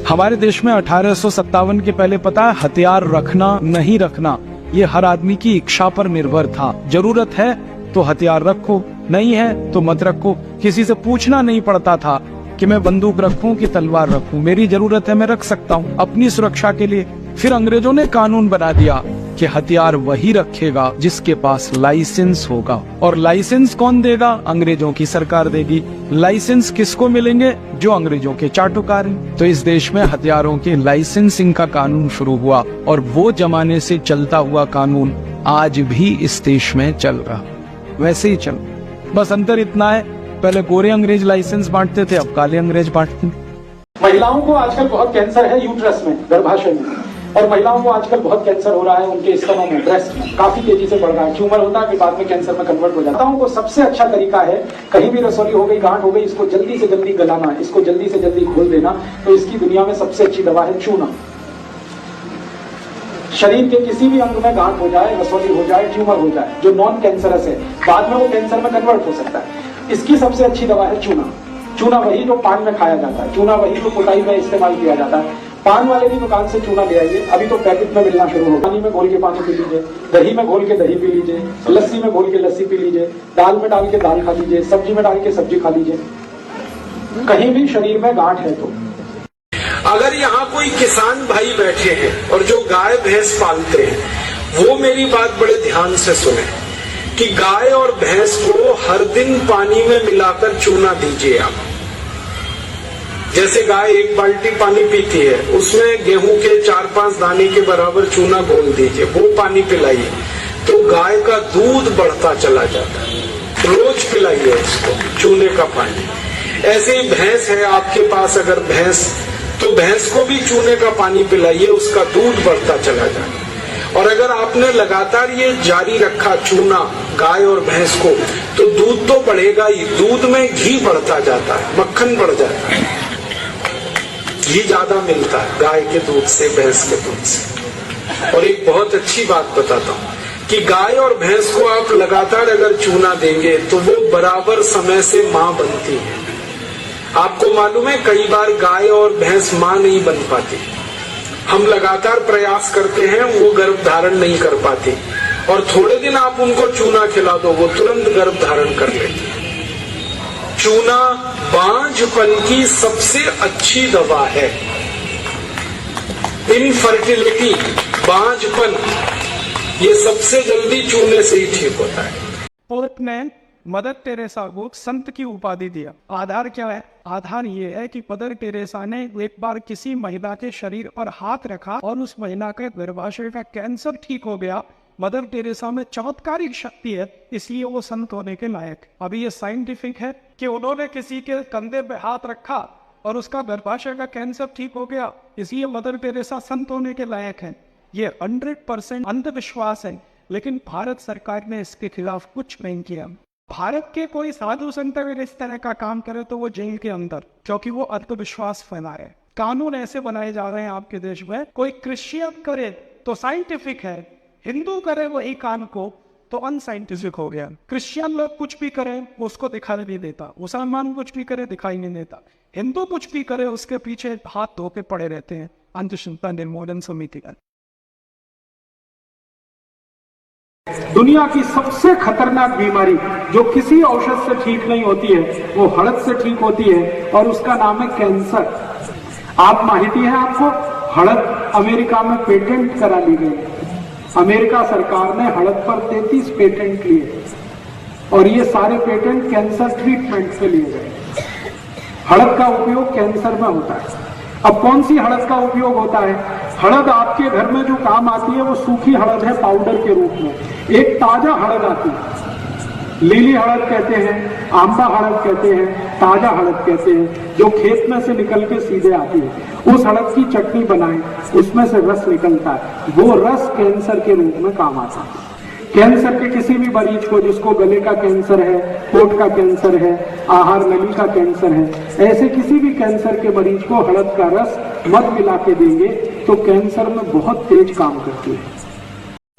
हमारे देश में 1857 के पहले पता है हथियार रखना नहीं रखना ये हर आदमी की इच्छा पर निर्भर था। जरूरत है तो हथियार रखो, नहीं है तो मत रखो। किसी से पूछना नहीं पड़ता था कि मैं बंदूक रखूं कि तलवार रखूं, मेरी जरूरत है मैं रख सकता हूं अपनी सुरक्षा के लिए। फिर अंग्रेजों ने कानून बना दिया कि हथियार वही रखेगा जिसके पास लाइसेंस होगा। और लाइसेंस कौन देगा? अंग्रेजों की सरकार देगी। लाइसेंस किसको मिलेंगे? जो अंग्रेजों के चाटुकार हैं। तो इस देश में हथियारों के लाइसेंसिंग का कानून शुरू हुआ और वो जमाने से चलता हुआ कानून आज भी इस देश में चल रहा, वैसे ही चल। बस अंतर इतना है, पहले गोरे अंग्रेज लाइसेंस बांटते थे, अब काले अंग्रेज बांटते हैं। महिलाओं को आजकल बहुत कैंसर है यूट्रस में, गर्भाशय में, और महिलाओं को आजकल बहुत कैंसर हो रहा है उनके स्तनों में, ब्रेस्ट में, काफी तेजी से बढ़ रहा है। ट्यूमर होता है कि बाद में कैंसर में कन्वर्ट हो जाता है। को सबसे अच्छा तरीका है, कहीं भी रसौली हो गई, गांठ हो गई, इसको जल्दी से जल्दी गलाना, इसको जल्दी से जल्दी खोल देना। तो इसकी दुनिया में सबसे अच्छी दवा है चूना। शरीर के किसी भी अंग में गांठ हो जाए, रसौली हो जाए, ट्यूमर हो जाए, जो नॉन कैंसरस है, बाद में वो कैंसर में कन्वर्ट हो सकता है, इसकी सबसे अच्छी दवा है चूना। चूना वही जो पान में खाया जाता है, चूना वही जो कुटाई में इस्तेमाल किया जाता है। पान वाले की दुकान से चूना ले आइए, अभी तो पैकेट में मिलना शुरू होगा। पानी में घोल के पानी पी लीजिए, दही में घोल के दही पी लीजिए, लस्सी में घोल के लस्सी पी लीजिए, दाल में डाल के दाल खा लीजिए, सब्जी में डाल के सब्जी खा लीजिए। कहीं भी शरीर में गांठ है तो। अगर यहाँ कोई किसान भाई बैठे हैं और जो गाय भैंस पालते हैं, वो मेरी बात बड़े ध्यान से सुने कि गाय और भैंस को हर दिन पानी में मिलाकर चूना दीजिए आप। जैसे गाय एक बाल्टी पानी पीती है, उसमें गेहूं के 4-5 दाने के बराबर चूना घोल दीजिए, वो पानी पिलाइए, तो गाय का दूध बढ़ता चला जाता है। रोज पिलाइए उसको चूने का पानी। ऐसे ही भैंस है आपके पास, अगर भैंस, तो भैंस को भी चूने का पानी पिलाइए, उसका दूध बढ़ता चला जाए। और अगर आपने लगातार ये जारी रखा चूना गाय और भैंस को, तो दूध तो बढ़ेगा ही, दूध में घी बढ़ता जाता है, मक्खन बढ़ जाता है, घी ज्यादा मिलता है गाय के दूध से, भैंस के दूध से। और एक बहुत अच्छी बात बताता हूँ कि गाय और भैंस को आप लगातार अगर चूना देंगे तो वो बराबर समय से माँ बनती है। आपको मालूम है कई बार गाय और भैंस माँ नहीं बन पाती, हम लगातार प्रयास करते हैं, वो गर्भ धारण नहीं कर पाती, और थोड़े दिन आप उनको चूना खिला दो, वो तुरंत गर्भ धारण कर लेती है। चूना बांझपन की सबसे अच्छी दवा है। इनफर्टिलिटी, बांझपन, ये सबसे जल्दी चूने से ही ठीक होता है। पोप ने मदर टेरेसा को संत की उपाधि दिया। आधार क्या है? आधार ये है कि मदर टेरेसा ने एक बार किसी महिला के शरीर पर हाथ रखा और उस महिला के गर्भाशय का कैंसर ठीक हो गया। मदर टेरेसा में चमत्कारिक शक्ति है, इसलिए वो संत होने के लायक। अभी ये साइंटिफिक है कि उन्होंने किसी के कंधे पे हाथ रखा और उसका गर्भाशय का कैंसर ठीक हो गया, इसलिए मदर टेरेसा संत होने के लायक है। ये 100% अंधविश्वास है, लेकिन भारत सरकार ने इसके खिलाफ कुछ नहीं किया। भारत के कोई साधु संत अगर इस तरह का काम करे तो वो जेल के अंदर, क्योंकि वो अंधविश्वास फैलाए। कानून ऐसे बनाए जा रहे हैं आपके देश में, कोई क्रिश्चियन करे तो साइंटिफिक है, हिंदू करे वो एक काम को तो अनसाइंटिफिक हो गया। क्रिश्चियन लोग कुछ भी करें उसको दिखाई नहीं देता, मुसलमान कुछ भी करे दिखाई नहीं देता, हिंदू कुछ भी करे उसके पीछे हाथ धो के पड़े रहते हैं अंधश्रद्धा निर्मूलन समिति का। दुनिया की सबसे खतरनाक बीमारी जो किसी औषध से ठीक नहीं होती है, वो हड़द से ठीक होती है, और उसका नाम है कैंसर। आप माहिती है आपको, हड़द अमेरिका में पेटेंट करा ली गई। अमेरिका सरकार ने हड़द पर 33 पेटेंट लिए, और ये सारे पेटेंट कैंसर ट्रीटमेंट से लिए गए। हड़द का उपयोग कैंसर में होता है। अब कौन सी हड़द का उपयोग होता है? हड़द आपके घर में जो काम आती है वो सूखी हड़द है पाउडर के रूप में। एक ताजा हड़द आती है, लीली हड़द कहते हैं, आंबा हड़द कहते हैं, ताजा हड़द कहते हैं, जो खेत में से निकल के सीधे आती है। उस हड़द की चटनी बनाएं, उसमें से रस निकलता है, वो रस कैंसर के रूप में काम आता है। कैंसर के किसी भी मरीज को, जिसको गले का कैंसर है, होठ का कैंसर है, आहार नली का कैंसर है, ऐसे किसी भी कैंसर के मरीज को हड़द का रस मध मिला के देंगे तो कैंसर में बहुत तेज काम करती है।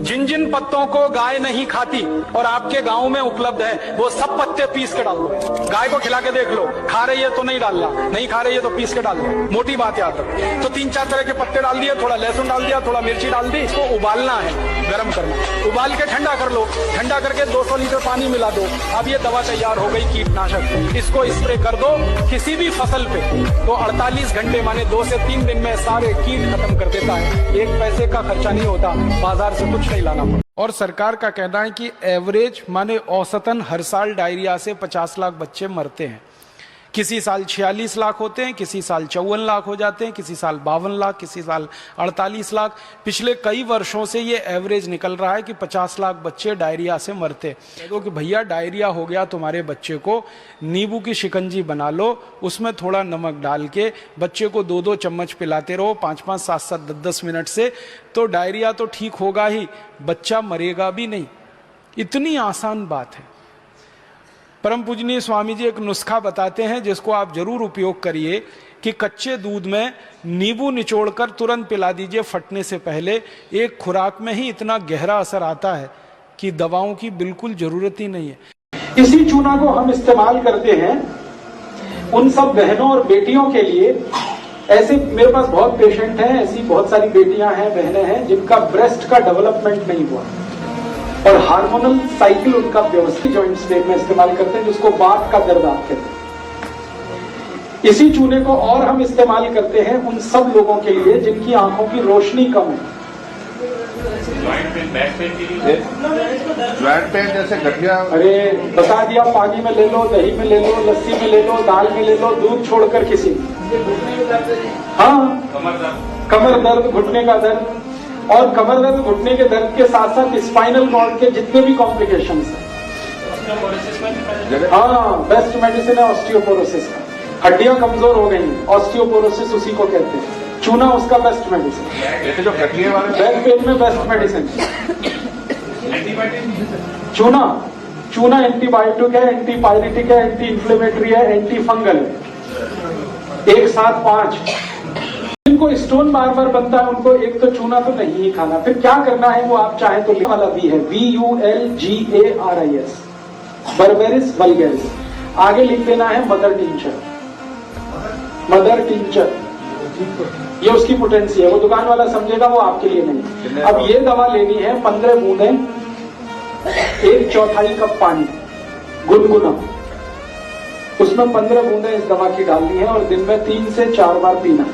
जिन जिन जिन पत्तों को गाय नहीं खाती और आपके गांव में उपलब्ध है, वो सब पत्ते पीस के डाल दो। गाय को खिला के देख लो, खा रही है तो नहीं डालना, नहीं खा रही है तो पीस के डाल दो। मोटी बात याद रखो। तो 3-4 तरह के पत्ते डाल दिए, थोड़ा लहसुन डाल दिया, थोड़ा मिर्ची डाल दी, इसको उबालना है, गर्म करना, उबाल के ठंडा कर लो, ठंडा करके 200 लीटर पानी मिला दो। अब ये दवा तैयार हो गई कीटनाशक, इसको स्प्रे कर दो किसी भी फसल पे, तो 48 घंटे माने 2 से 3 दिन में सारे कीट खत्म कर देता है। 1 पैसे का खर्चा नहीं होता, बाजार से कुछ नहीं लाना पड़ता। और सरकार का कहना है कि एवरेज माने औसतन हर साल डायरिया से 50 लाख बच्चे मरते हैं। किसी साल 46 लाख होते हैं, किसी साल 54 लाख हो जाते हैं, किसी साल 52 लाख, किसी साल 48 लाख। पिछले कई वर्षों से ये एवरेज निकल रहा है कि 50 लाख बच्चे डायरिया से मरते। तो कि भैया डायरिया हो गया तुम्हारे बच्चे को, नींबू की शिकंजी बना लो, उसमें थोड़ा नमक डाल के बच्चे को 2-2 चम्मच पिलाते रहो 5-5, 7-7, 10-10 मिनट से, तो डायरिया तो ठीक होगा ही, बच्चा मरेगा भी नहीं। इतनी आसान बात है। परम पूजनीय स्वामी जी एक नुस्खा बताते हैं जिसको आप जरूर उपयोग करिए कि कच्चे दूध में नींबू निचोड़कर तुरंत पिला दीजिए फटने से पहले। एक खुराक में ही इतना गहरा असर आता है कि दवाओं की बिल्कुल जरूरत ही नहीं है। इसी चूना को हम इस्तेमाल करते हैं उन सब बहनों और बेटियों के लिए। ऐसे मेरे पास बहुत पेशेंट हैं, ऐसी बहुत सारी बेटियां हैं, बहनें हैं जिनका ब्रेस्ट का डेवलपमेंट नहीं हुआ और हार्मोनल साइकिल उनका व्यवस्थित जॉइंट स्टेट में इस्तेमाल करते हैं, जिसको बात का दर्द आप कहते हैं। इसी चूने को और हम इस्तेमाल करते हैं उन सब लोगों के लिए जिनकी आंखों की रोशनी कम है। ज्वाइंट पेन जैसे गठिया, अरे बता दिया, पानी में ले लो, दही में ले लो, लस्सी में ले लो, दाल में ले लो, दूध छोड़कर किसी। हाँ, कमर दर्द, घुटने का दर्द, और कमर दर्द घुटने के दर्द के साथ साथ स्पाइनल कॉर्ड के जितने भी कॉम्प्लिकेशंस हैं, हाँ, बेस्ट मेडिसिन है ऑस्टियोपोरोसिस का। हड्डियां कमजोर हो गई, ऑस्टियोपोरोसिस उसी को कहते हैं। चूना उसका बेस्ट मेडिसिन, जो गठिया वाले बैक पेन में बेस्ट मेडिसिन चूना। चूना एंटीबायोटिक है, एंटीपायरेटिक है, एंटी इंफ्लेमेटरी है, एंटी फंगल है, एक साथ 5। जिनको स्टोन बार बार बनता है उनको एक तो चूना तो नहीं ही खाना। फिर क्या करना है वो आप चाहें तो लिखने वाला भी है, VULGARIS, बर्बेरिस वल्गेरिस। आगे लिख देना है मदर टिंचर। मदर टिंचर ये उसकी पोटेंसी है, वो दुकान वाला समझेगा, वो आपके लिए नहीं। अब ये दवा लेनी है 15 बूंदे, 1/4 कप पानी गुनगुना, उसमें 15 बूंदे इस दवा की डालनी है और दिन में 3 से 4 बार पीना,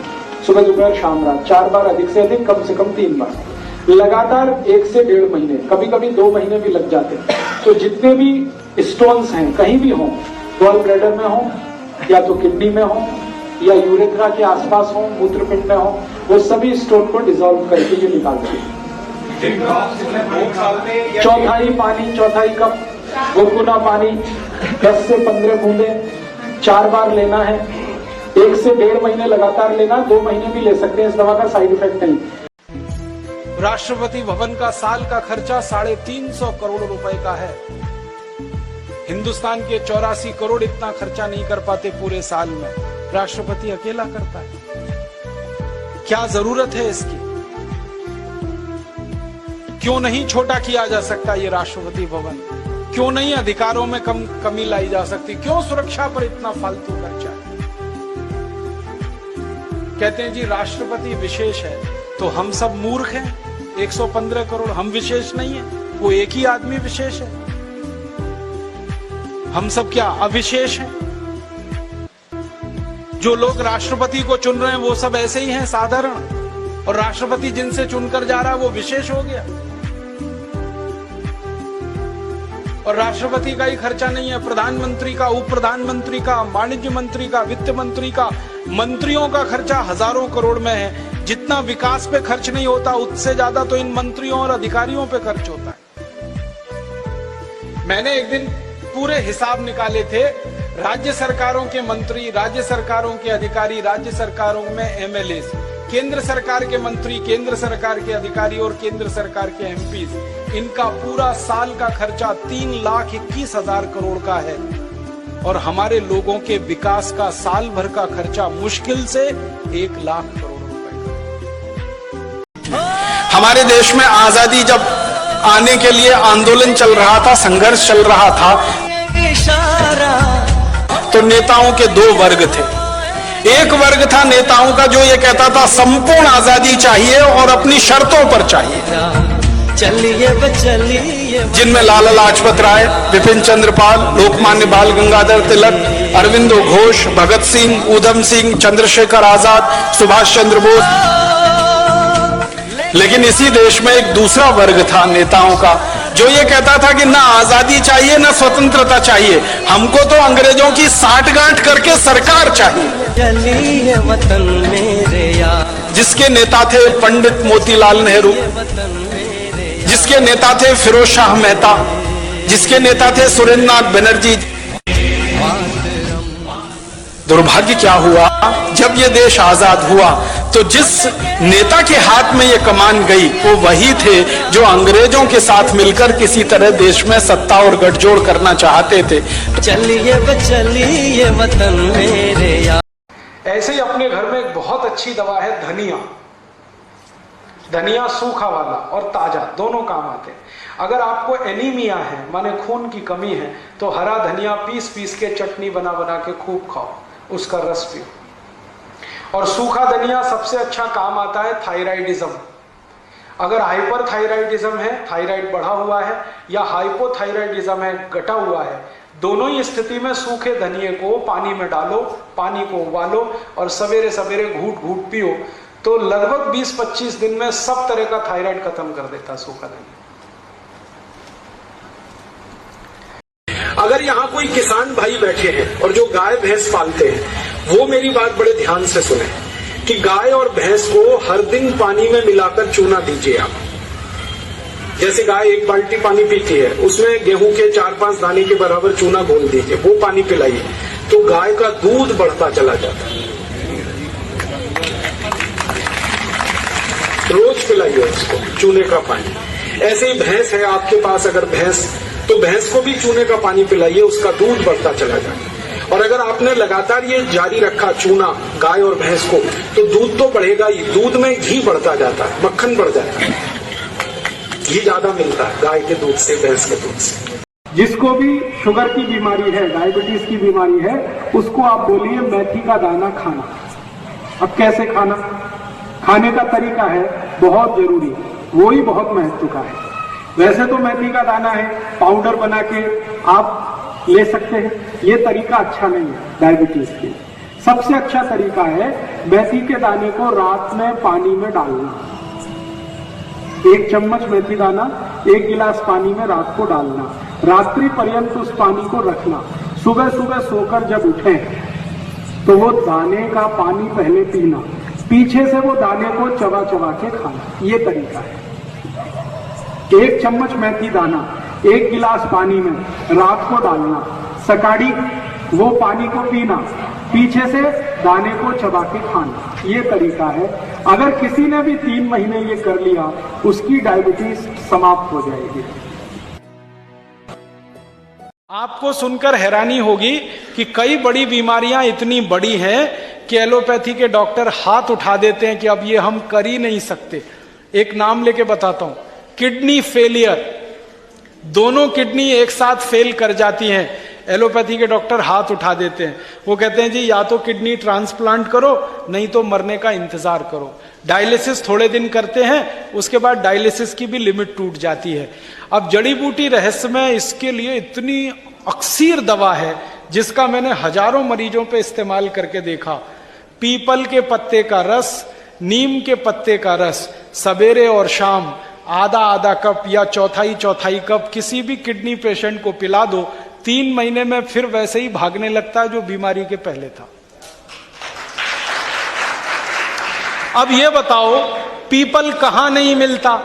सुबह दोपहर शाम रात, 4 बार, अधिक से अधिक कम से कम 3 बार, लगातार 1 से 1.5 महीने, कभी कभी 2 महीने भी लग जाते हैं। तो जितने भी स्टोन्स हैं कहीं भी हो, गॉल ब्लैडर में हो या तो किडनी में हो या यूरेथ्रा के आसपास हो, मूत्रपिंड में हो, वो सभी स्टोन को डिसॉल्व करके ये निकालते हैं। 1/4 पानी, 1/4 कप गुनगुना पानी, 10 से 15 बूंदे 4 बार लेना है, 1 से 1.5 महीने लगातार लेना, 2 महीने भी ले सकते हैं, इस दवा का साइड इफेक्ट नहीं। राष्ट्रपति भवन का साल का खर्चा 350 करोड़ रुपए का है। हिंदुस्तान के 84 करोड़ इतना खर्चा नहीं कर पाते पूरे साल में, राष्ट्रपति अकेला करता है। क्या जरूरत है इसकी? क्यों नहीं छोटा किया जा सकता ये राष्ट्रपति भवन? क्यों नहीं अधिकारों में कमी लाई जा सकती? क्यों सुरक्षा पर इतना फालतू खर्चा? कहते हैं जी राष्ट्रपति विशेष है, तो हम सब मूर्ख हैं। 115 करोड़ हम विशेष नहीं है, वो एक ही आदमी विशेष है। हम सब क्या अविशेष हैं? जो लोग राष्ट्रपति को चुन रहे हैं वो सब ऐसे ही हैं, साधारण, और राष्ट्रपति जिनसे चुनकर जा रहा है वो विशेष हो गया। और राष्ट्रपति का ही खर्चा नहीं है, प्रधानमंत्री का, उप प्रधानमंत्री का, वाणिज्य मंत्री का, वित्त मंत्री का, मंत्रियों का खर्चा हजारों करोड़ में है। जितना विकास पे खर्च नहीं होता उससे ज्यादा तो इन मंत्रियों और अधिकारियों पे खर्च होता है। मैंने एक दिन पूरे हिसाब निकाले थे, राज्य सरकारों के मंत्री, राज्य सरकारों के अधिकारी, राज्य सरकारों में MLA, केंद्र सरकार के मंत्री, केंद्र सरकार के अधिकारी और केंद्र सरकार के MPs, इनका पूरा साल का खर्चा 3,21,000 करोड़ का है। और हमारे लोगों के विकास का साल भर का खर्चा मुश्किल से 1 लाख करोड़ रुपए का। हमारे देश में आजादी जब आने के लिए आंदोलन चल रहा था, संघर्ष चल रहा था, तो नेताओं के दो वर्ग थे। एक वर्ग था नेताओं का जो ये कहता था संपूर्ण आजादी चाहिए और अपनी शर्तों पर चाहिए, जिनमें लाला लाजपत राय, विपिन चंद्र पाल, लोकमान्य बाल गंगाधर तिलक, अरविंदो घोष, भगत सिंह, ऊधम सिंह, चंद्रशेखर आजाद, सुभाष चंद्र बोस। लेकिन इसी देश में एक दूसरा वर्ग था नेताओं का जो ये कहता था कि ना आजादी चाहिए ना स्वतंत्रता चाहिए, हमको तो अंग्रेजों की साठगांठ करके सरकार चाहिए। वतन मेरे यार, जिसके नेता थे पंडित मोतीलाल नेहरू, जिसके नेता थे फिरोज शाह मेहता, जिसके नेता थे सुरेंद्रनाथ बनर्जी। दुर्भाग्य क्या हुआ, जब ये देश आजाद हुआ तो जिस नेता के हाथ में ये कमान गई वो वही थे जो अंग्रेजों के साथ मिलकर किसी तरह देश में सत्ता और गठजोड़ करना चाहते थे। चलिए वतन मेरे यार। ऐसे ही अपने घर में एक बहुत अच्छी दवा है धनिया। धनिया सूखा वाला और ताजा दोनों काम आते हैं। अगर आपको एनीमिया है माने खून की कमी है तो हरा धनिया पीस पीस के चटनी बना बना के खूब खाओ, उसका रस पियो। और सूखा धनिया सबसे अच्छा काम आता है थायराइडिज्म। अगर हाइपरथायराइडिज्म है, थायराइड बढ़ा हुआ है, या हाइपोथायराइडिज्म है, घटा हुआ है, दोनों ही स्थिति में सूखे धनिए को पानी में डालो, पानी को उबालो और सवेरे सवेरे घूट घूट पियो तो लगभग 20-25 दिन में सब तरह का थायराइड खत्म कर देता सूखा धनिया। अगर यहाँ कोई किसान भाई बैठे हैं और जो गाय भैंस पालते हैं वो मेरी बात बड़े ध्यान से सुने कि गाय और भैंस को हर दिन पानी में मिलाकर चूना दीजिए आप। जैसे गाय 1 बाल्टी पानी पीती है उसमें गेहूं के 4-5 दाने के बराबर चूना घोल दीजिए, वो पानी पिलाइए तो गाय का दूध बढ़ता चला जाता है। रोज पिलाइए उसको चूने का पानी। ऐसे ही भैंस है आपके पास, अगर भैंस तो भैंस को भी चूने का पानी पिलाइए, उसका दूध बढ़ता चला जाए। और अगर आपने लगातार ये जारी रखा चूना गाय और भैंस को तो दूध तो बढ़ेगा ही, दूध में घी बढ़ता जाता है, मक्खन बढ़ जाता है, घी ज्यादा मिलता है गाय के दूध से, भैंस के दूध से। जिसको भी शुगर की बीमारी है, डायबिटीज की बीमारी है, उसको आप बोलिए मेथी का दाना खाना। अब कैसे खाना, खाने का तरीका है बहुत जरूरी, वो ही बहुत महत्व का है। वैसे तो मेथी का दाना है, पाउडर बना के आप ले सकते हैं, ये तरीका अच्छा नहीं है डायबिटीज के लिए। सबसे अच्छा तरीका है मेथी के दाने को रात में पानी में डालना। 1 चम्मच मेथी दाना 1 गिलास पानी में रात को डालना, रात्रि पर्यंत उस पानी को रखना। सुबह सुबह सोकर जब उठे तो वो दाने का पानी पहले पीना, पीछे से वो दाने को चबा चबा के खाना, ये तरीका है। 1 चम्मच मेथी दाना 1 गिलास पानी में रात को डालना, सकाड़ी वो पानी को पीना, पीछे से दाने को चबा के खाना, ये तरीका है। अगर किसी ने भी 3 महीने ये कर लिया उसकी डायबिटीज समाप्त हो जाएगी। आपको सुनकर हैरानी होगी कि कई बड़ी बीमारियां इतनी बड़ी हैं कि एलोपैथी के डॉक्टर हाथ उठा देते हैं कि अब ये हम कर ही नहीं सकते। एक नाम लेके बताता हूं, किडनी फेलियर, दोनों किडनी एक साथ फेल कर जाती हैं, एलोपैथी के डॉक्टर हाथ उठा देते हैं। वो कहते हैं जी या तो किडनी ट्रांसप्लांट करो नहीं तो मरने का इंतजार करो। डायलिसिस थोड़े दिन करते हैं, उसके बाद डायलिसिस की भी लिमिट टूट जाती है। अब जड़ी बूटी रहस्य में इसके लिए इतनी अक्सीर दवा है जिसका मैंने हजारों मरीजों पे इस्तेमाल करके देखा। पीपल के पत्ते का रस, नीम के पत्ते का रस सवेरे और शाम आधा आधा कप या चौथाई कप किसी भी किडनी पेशेंट को पिला दो, 3 महीने में फिर वैसे ही भागने लगता है जो बीमारी के पहले था। अब ये बताओ पीपल कहां नहीं मिलता?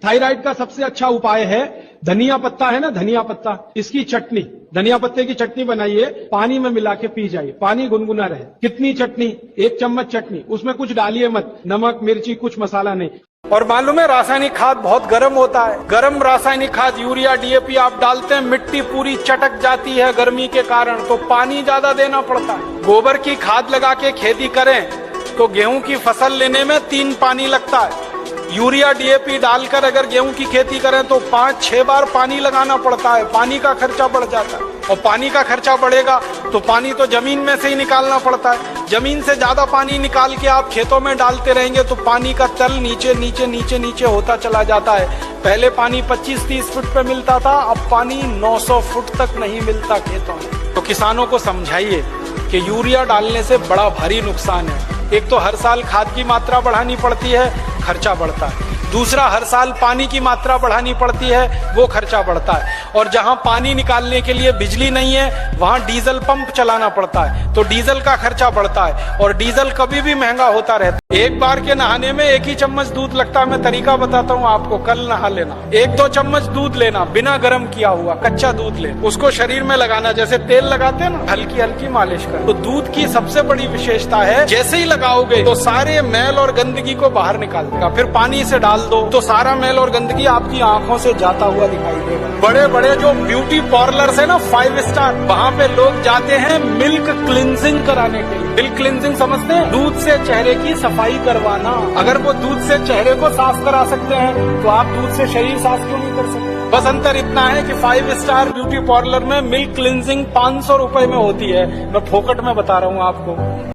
थायराइड का सबसे अच्छा उपाय है धनिया पत्ता है ना, धनिया पत्ता, इसकी चटनी, धनिया पत्ते की चटनी बनाइए, पानी में मिला के पी जाइए, पानी गुनगुना रहे। कितनी चटनी? 1 चम्मच चटनी, उसमें कुछ डालिए मत, नमक मिर्ची कुछ मसाला नहीं। और मालूम है रासायनिक खाद बहुत गर्म होता है, गर्म रासायनिक खाद यूरिया डीएपी आप डालते हैं, मिट्टी पूरी चटक जाती है गर्मी के कारण, तो पानी ज्यादा देना पड़ता है। गोबर की खाद लगा के खेती करें तो गेहूं की फसल लेने में 3 पानी लगता है। यूरिया डीएपी डालकर अगर गेहूं की खेती करें तो 5-6 बार पानी लगाना पड़ता है, पानी का खर्चा बढ़ जाता है। और पानी का खर्चा बढ़ेगा तो पानी तो जमीन में से ही निकालना पड़ता है। जमीन से ज्यादा पानी निकाल के आप खेतों में डालते रहेंगे तो पानी का तल नीचे नीचे नीचे नीचे होता चला जाता है। पहले पानी 25-30 फुट पे मिलता था, अब पानी 900 फुट तक नहीं मिलता खेतों में। तो किसानों को समझाइए कि यूरिया डालने से बड़ा भारी नुकसान है। एक तो हर साल खाद की मात्रा बढ़ानी पड़ती है, खर्चा बढ़ता है। दूसरा, हर साल पानी की मात्रा बढ़ानी पड़ती है, वो खर्चा बढ़ता है। और जहां पानी निकालने के लिए बिजली नहीं है वहां डीजल पंप चलाना पड़ता है, तो डीजल का खर्चा बढ़ता है। और डीजल कभी भी महंगा होता रहता है। एक बार के नहाने में 1 ही चम्मच दूध लगता है। मैं तरीका बताता हूँ आपको, कल नहा लेना। 1-2 चम्मच दूध लेना, बिना गर्म किया हुआ कच्चा दूध ले, उसको शरीर में लगाना, जैसे तेल लगाते हैं ना, हल्की हल्की मालिश कर। तो दूध की सबसे बड़ी विशेषता है, जैसे ही लगाओगे तो सारे मैल और गंदगी को बाहर निकाल देगा। फिर पानी से डाल दो तो सारा मैल और गंदगी आपकी आंखों से जाता हुआ दिखाई देगा। बड़े बड़े जो ब्यूटी पार्लर्स है ना, 5 स्टार, वहाँ पे लोग जाते हैं मिल्क क्लिनजिंग कराने के लिए। मिल्क क्लिनजिंग समझते हैं? दूध से चेहरे की सफाई करवाना। अगर वो दूध से चेहरे को साफ करा सकते हैं तो आप दूध से शरीर साफ क्यों नहीं कर सकते? बस अंतर इतना है कि 5 स्टार ब्यूटी पार्लर में मिल्क क्लिनजिंग 500 रुपए में होती है। मैं फोकट में बता रहा हूँ आपको।